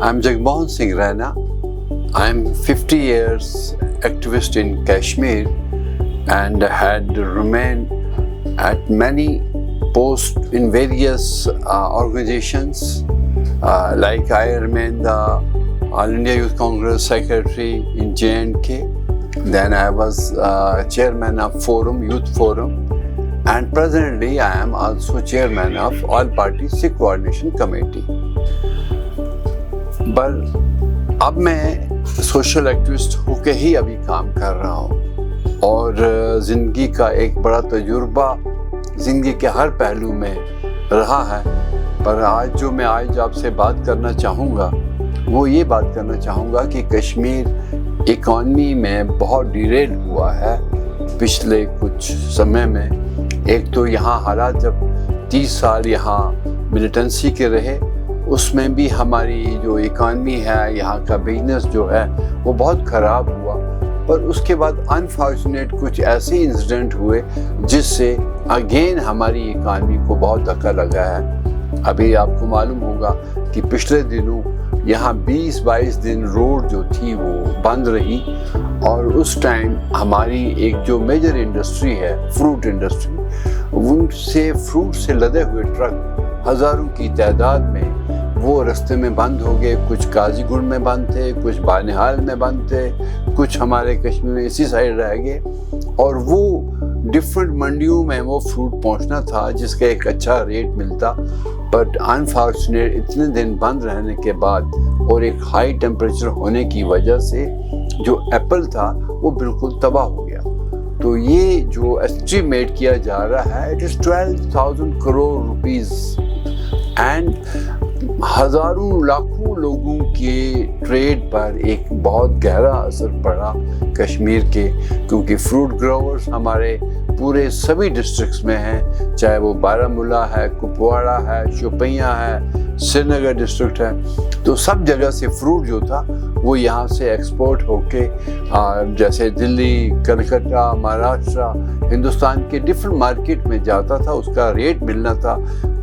I'm Jagmohan Singh Raina. I'm 50 years activist in Kashmir and had remained at many posts in various organizations. Like I remained the All India Youth Congress Secretary in J&K. Then I was chairman of Youth Forum. And presently I am also chairman of All Party Sikh Coordination Committee. पर अब मैं social activist होके ही अभी काम कर रहा हूँ और ज़िंदगी का एक बड़ा तजुर्बा ज़िंदगी के हर पहलू में रहा है। पर आज जो मैं आपसे बात करना चाहूँगा वो ये बात करना चाहूँगा कि कश्मीर इकॉनमी में बहुत डिरेल हुआ है पिछले कुछ समय में। एक तो यहाँ हालात जब 30 साल यहाँ मिलिटेंसी के रहे उसमें भी हमारी जो इकॉनमी है, यहाँ का बिजनेस जो है वो बहुत ख़राब हुआ। पर उसके बाद अनफॉर्चुनेट कुछ ऐसे इंसिडेंट हुए जिससे अगेन हमारी इकॉनमी को बहुत धक्का लगा है। अभी आपको मालूम होगा कि पिछले दिनों यहाँ 20-22 दिन रोड जो थी वो बंद रही और उस टाइम हमारी एक जो मेजर इंडस्ट्री है फ्रूट इंडस्ट्री, उनसे फ्रूट से लदे हुए ट्रक हज़ारों की तादाद में वो रास्ते में बंद हो गए। कुछ काजीगुंड में बंद थे, कुछ बानिहाल में बंद थे, कुछ हमारे कश्मीर में इसी साइड रह गए और वो डिफरेंट मंडियों में वो फ्रूट पहुंचना था जिसका एक अच्छा रेट मिलता। बट अनफॉर्चुनेट इतने दिन बंद रहने के बाद और एक हाई टेम्परेचर होने की वजह से जो एप्पल था वो बिल्कुल तबाह हो गया। तो ये जो एस्टिमेट किया जा रहा है it is 12,000 crore rupees and हज़ारों लाखों लोगों के ट्रेड पर एक बहुत गहरा असर पड़ा कश्मीर के, क्योंकि फ्रूट ग्रोवर्स हमारे पूरे सभी डिस्ट्रिक्ट्स में हैं, चाहे वो बारामूला है, कुपवाड़ा है, शोपियां है, श्रीनगर डिस्ट्रिक्ट है। तो सब जगह से फ्रूट जो था वो यहाँ से एक्सपोर्ट होके जैसे दिल्ली, कलकत्ता, महाराष्ट्र, हिंदुस्तान के डिफरेंट मार्केट में जाता था, उसका रेट मिलना था।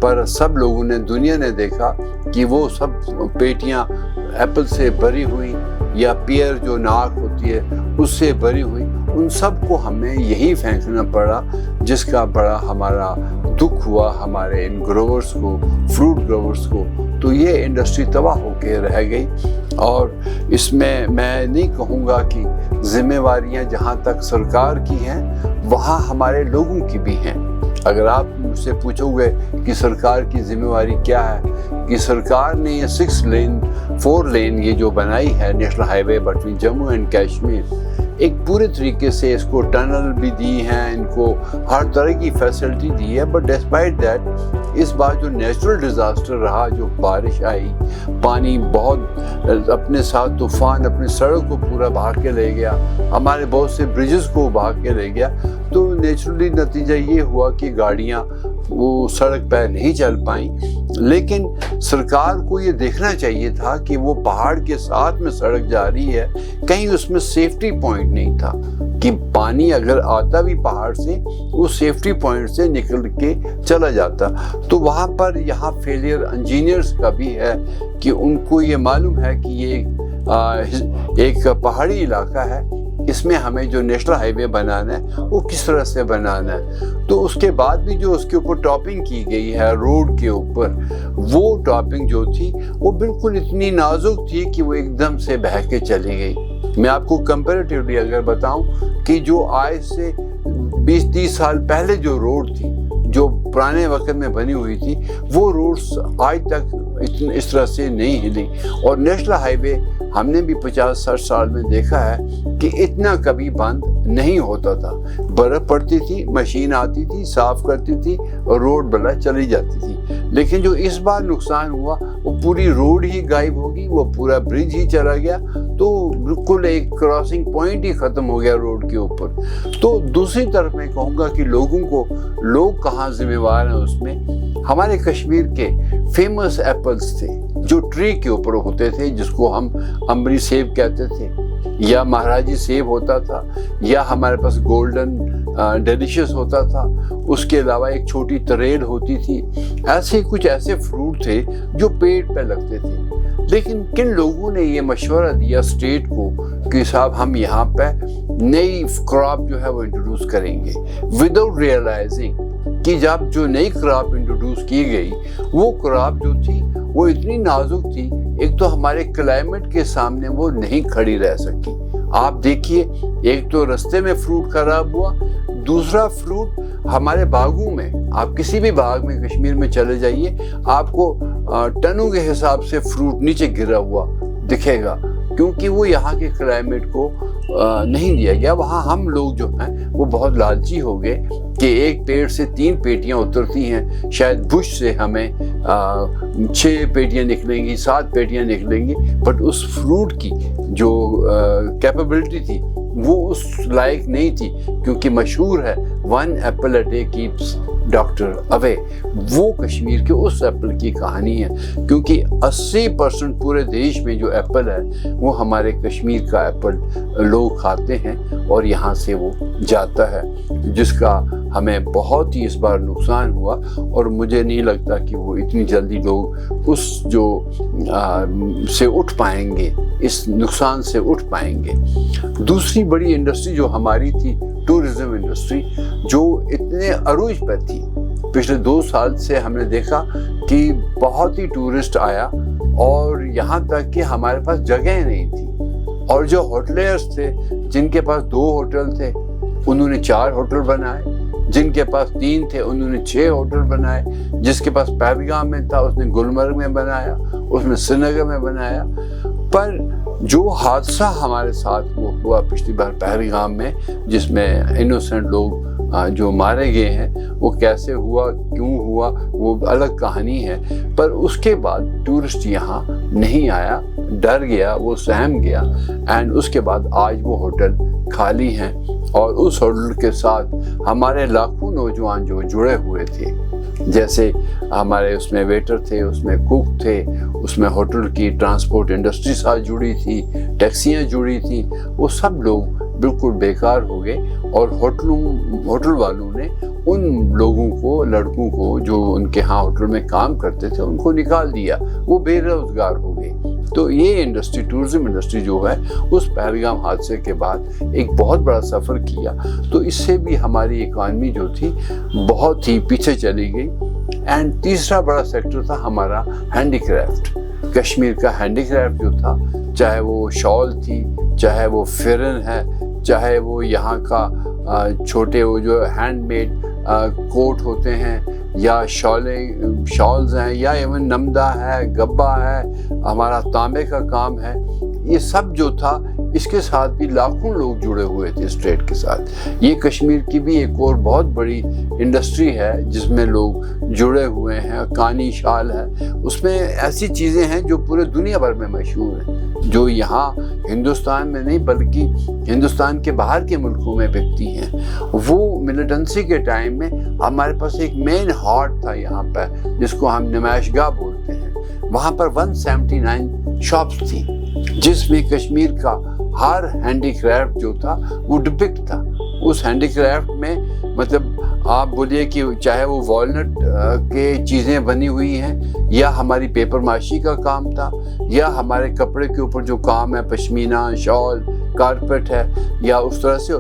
पर सब लोगों ने, दुनिया ने देखा कि वो सब पेटियां एप्पल से भरी हुई या पियर जो नाक होती है उससे भरी हुई, उन सब को हमें यही फेंकना पड़ा, जिसका बड़ा हमारा दुख हुआ हमारे इन ग्रोवर्स को, फ्रूट ग्रोवर्स को। तो ये इंडस्ट्री तबाह होकर रह गई और इसमें मैं नहीं कहूँगा कि जिम्मेवारियाँ जहाँ तक सरकार की हैं वहाँ हमारे लोगों की भी हैं। अगर आप मुझसे पूछोगे कि सरकार की जिम्मेवारी क्या है, कि सरकार ने ये 4 लेन ये जो बनाई है national highway between Jammu and Kashmir, एक पूरे तरीके से इसको टनल भी दी हैं, इनको हर तरह की फैसिलिटी दी है। बट डिस्पाइट दैट इस बार जो नेचुरल डिज़ास्टर रहा, जो बारिश आई, पानी बहुत अपने साथ तूफान अपनी सड़क को पूरा बहा के ले गया, हमारे बहुत से ब्रिजेस को बहा के ले गया। तो नेचुरली नतीजा ये हुआ कि गाड़ियाँ वो सड़क पर नहीं चल पाई। लेकिन सरकार को ये देखना चाहिए था कि वो पहाड़ के साथ में सड़क जा रही है, कहीं उसमें सेफ्टी पॉइंट नहीं था कि पानी अगर आता भी पहाड़ से उस सेफ्टी पॉइंट से निकल के चला जाता। तो वहाँ पर यहाँ फेलियर इंजीनियर्स का भी है कि उनको ये मालूम है कि ये एक पहाड़ी इलाका है, इसमें हमें जो नेशनल हाईवे बनाना है वो किस तरह से बनाना है। तो उसके बाद भी जो उसके ऊपर टॉपिंग की गई है रोड के ऊपर, वो टॉपिंग जो थी वो बिल्कुल इतनी नाजुक थी कि वो एकदम से बह के चली गई। मैं आपको कंपैरेटिवली अगर बताऊं कि जो आज से 20-30 साल पहले जो रोड थी, जो पुराने वक्त में बनी हुई थी, वो रोड्स आज तक इस तरह से नहीं हिली। और नेशनल हाईवे हमने भी 50-60 साल में देखा है कि इतना कभी बंद नहीं होता था। बर्फ़ पड़ती थी, मशीन आती थी, साफ़ करती थी और रोड बना चली जाती थी। लेकिन जो इस बार नुकसान हुआ वो पूरी रोड ही गायब होगी, वो पूरा ब्रिज ही चला गया, तो बिल्कुल एक क्रॉसिंग पॉइंट ही ख़त्म हो गया रोड के ऊपर। तो दूसरी तरफ मैं कहूँगा कि लोग कहाँ जिम्मेवार हैं उसमें। हमारे कश्मीर के फेमस एप्पल्स थे जो ट्री के ऊपर होते थे, जिसको हम अम्बरी सेब कहते थे, या महाराजी सेब होता था, या हमारे पास गोल्डन डिलीशियस होता था। उसके अलावा एक छोटी तरेल होती थी। ऐसे कुछ ऐसे फ्रूट थे जो पेड़ पे लगते थे। लेकिन किन लोगों ने ये मशवरा दिया स्टेट को कि साहब हम यहाँ पे नई क्रॉप जो है वो इंट्रोड्यूस करेंगे, विदाउट रियलाइजिंग कि जब जो नई क्रॉप इंट्रोड्यूस की गई वो क्रॉप जो थी वो इतनी नाजुक थी, एक तो हमारे क्लाइमेट के सामने वो नहीं खड़ी रह सकी। आप देखिए, एक तो रास्ते में फ्रूट खराब हुआ, दूसरा फ्रूट हमारे बागों में, आप किसी भी बाग में कश्मीर में चले जाइए, आपको टनों के हिसाब से फ्रूट नीचे गिरा हुआ दिखेगा, क्योंकि वो यहाँ के क्लाइमेट को नहीं दिया गया। वहाँ हम लोग जो हैं वो बहुत लालची हो गए कि एक पेड़ से 3 पेटियाँ उतरती हैं, शायद बुश से हमें 6 पेटियाँ निकलेंगी, 7 पेटियाँ निकलेंगी, बट उस फ्रूट की जो कैपेबिलिटी थी वो उस लायक नहीं थी, क्योंकि मशहूर है 1 Apple a day keeps doctor away. वो कश्मीर के उस एप्पल की कहानी है, क्योंकि 80% पूरे देश में जो एप्पल है वो हमारे कश्मीर का एप्पल लोग खाते हैं और यहाँ से वो जाता है, जिसका हमें बहुत ही इस बार नुकसान हुआ। और मुझे नहीं लगता कि वो इतनी जल्दी लोग उस जो से उठ पाएंगे, इस नुकसान से उठ पाएंगे। दूसरी बड़ी इंडस्ट्री जो हमारी थी, टूरिज्म इंडस्ट्री, जो इतने अरूज पर थी, पिछले 2 साल से हमने देखा कि बहुत ही टूरिस्ट आया और यहाँ तक कि हमारे पास जगह नहीं थी। और जो होटलियर्स थे, जिनके पास 2 होटल थे उन्होंने 4 होटल बनाए, जिनके पास 3 थे उन्होंने 6 होटल बनाए, जिसके पास पहलगाम में था उसने गुलमर्ग में बनाया, उसने श्रीनगर में बनाया। पर जो हादसा हमारे साथ वो हुआ पिछली बार पहलगाम में, जिसमें इनोसेंट लोग जो मारे गए हैं, वो कैसे हुआ, क्यों हुआ, वो अलग कहानी है। पर उसके बाद टूरिस्ट यहाँ नहीं आया, डर गया, वो सहम गया, एंड उसके बाद आज वो होटल खाली हैं। और उस होटल के साथ हमारे लाखों नौजवान जो जुड़े हुए थे, जैसे हमारे उसमें वेटर थे, उसमें कुक थे, उसमें होटल की ट्रांसपोर्ट इंडस्ट्री साथ जुड़ी थी, टैक्सियाँ जुड़ी थी, वो सब लोग बिल्कुल बेकार हो गए। और होटल वालों ने उन लोगों को, लड़कों को जो उनके यहाँ होटल में काम करते थे, उनको निकाल दिया, वो बेरोजगार हो गए। तो ये इंडस्ट्री, टूरिज्म इंडस्ट्री जो है, उस पहलगाम हादसे के बाद एक बहुत बड़ा सफ़र किया। तो इससे भी हमारी इकॉनमी जो थी बहुत ही पीछे चली गई। एंड तीसरा बड़ा सेक्टर था हमारा हैंडीक्राफ्ट। कश्मीर का हैंडीक्राफ्ट जो था, चाहे वो शॉल थी, चाहे वो फिरन है, चाहे वो यहाँ का छोटे वो जो हैंडमेड कोट होते हैं, या शॉल्स हैं, या इवन नमदा है, गब्बा है, हमारा तांबे का काम है, ये सब जो था, इसके साथ भी लाखों लोग जुड़े हुए थे स्टेट के साथ। ये कश्मीर की भी एक और बहुत बड़ी इंडस्ट्री है जिसमें लोग जुड़े हुए हैं। कानी शाल है, उसमें ऐसी चीज़ें हैं जो पूरे दुनिया भर में मशहूर हैं, जो यहाँ हिंदुस्तान में नहीं बल्कि हिंदुस्तान के बाहर के मुल्कों में बिकती हैं। वो मिलिटेंसी के टाइम में हमारे पास एक मेन हाट था यहाँ पर, जिसको हम नुमाइशगाह बोलते हैं। वहाँ पर 179 शॉप्स थी, जिसमें कश्मीर का हर हैंडीक्राफ्ट जो था वो डिपिक्ट था। उस हैंडीक्राफ्ट में मतलब आप बोलिए कि चाहे वो वॉलनट के चीज़ें बनी हुई हैं, या हमारी पेपर माशी का काम था, या हमारे कपड़े के ऊपर जो काम है, पश्मीना, शॉल, कारपेट है, या उस तरह से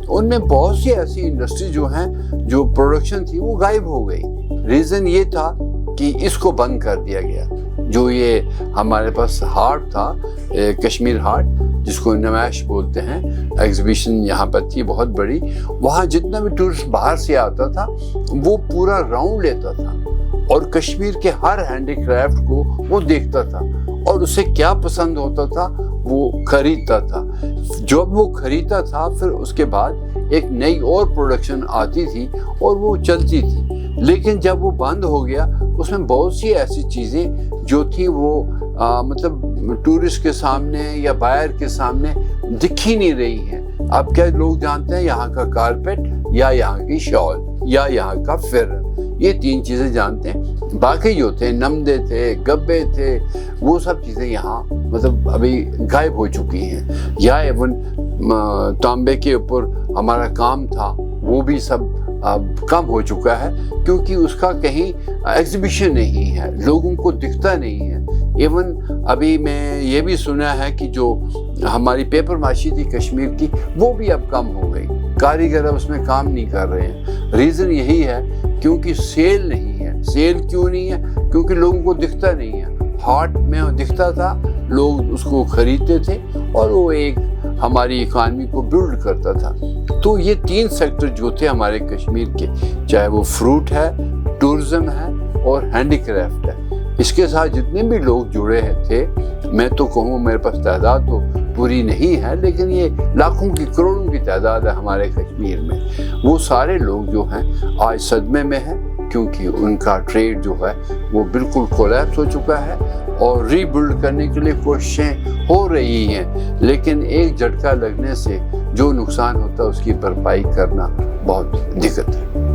उनमें बहुत सी ऐसी इंडस्ट्री जो हैं, जो प्रोडक्शन थी वो गायब हो गई। रीज़न ये था कि इसको बंद कर दिया गया। जो ये हमारे पास हाट था, कश्मीर हाट, जिसको नुमाइश बोलते हैं, एग्जीबिशन यहाँ पर थी बहुत बड़ी। वहाँ जितना भी टूरिस्ट बाहर से आता था वो पूरा राउंड लेता था और कश्मीर के हर हैंडीक्राफ्ट को वो देखता था, और उसे क्या पसंद होता था वो खरीदता था। जब वो खरीदता था, फिर उसके बाद एक नई और प्रोडक्शन आती थी और वो चलती थी। लेकिन जब वो बंद हो गया, उसमें बहुत सी ऐसी चीज़ें जो थी वो मतलब टूरिस्ट के सामने या बायर के सामने दिख ही नहीं रही हैं। अब क्या लोग जानते हैं? यहाँ का कारपेट, या यहाँ की शॉल, या यहाँ का फिरन, ये 3 चीज़ें जानते हैं। बाकी जो थे, नमदे थे, गब्बे थे, वो सब चीज़ें यहाँ मतलब अभी गायब हो चुकी हैं। या एवन तांबे के ऊपर हमारा काम था, वो भी सब اب کم ہو چکا ہے کیونکہ اس کا کہیں ایگزیبیشن نہیں ہے, لوگوں کو دکھتا نہیں ہے. ایون ابھی میں یہ بھی سنا ہے کہ جو ہماری پیپر ماشی تھی کشمیر کی وہ بھی اب کم ہو گئی, کاریگر اب اس میں کام نہیں کر رہے ہیں. ریزن یہی ہے کیونکہ سیل نہیں ہے. سیل کیوں نہیں ہے؟ کیونکہ لوگوں کو دکھتا نہیں ہے. ہارٹ میں دکھتا تھا, لوگ اس کو خریدتے تھے اور وہ ایک ہماری اکانومی کو بلڈ کرتا تھا. تو یہ 3 سیکٹر جو تھے ہمارے کشمیر کے, چاہے وہ فروٹ ہے, ٹورزم ہے اور ہینڈی کرافٹ ہے, اس کے ساتھ جتنے بھی لوگ جڑے تھے, میں تو کہوں میرے پاس تعداد تو پوری نہیں ہے لیکن یہ لاکھوں کی کروڑوں کی تعداد ہے ہمارے کشمیر میں. وہ سارے لوگ جو ہیں آج صدمے میں ہیں کیونکہ ان کا ٹریڈ جو ہے وہ بالکل کولیپس ہو چکا ہے اور ری بلڈ کرنے کے لیے کوششیں ہو رہی ہیں, لیکن ایک جھٹکا لگنے سے جو نقصان ہوتا ہے اس کی بھرپائی کرنا بہت دقت ہے.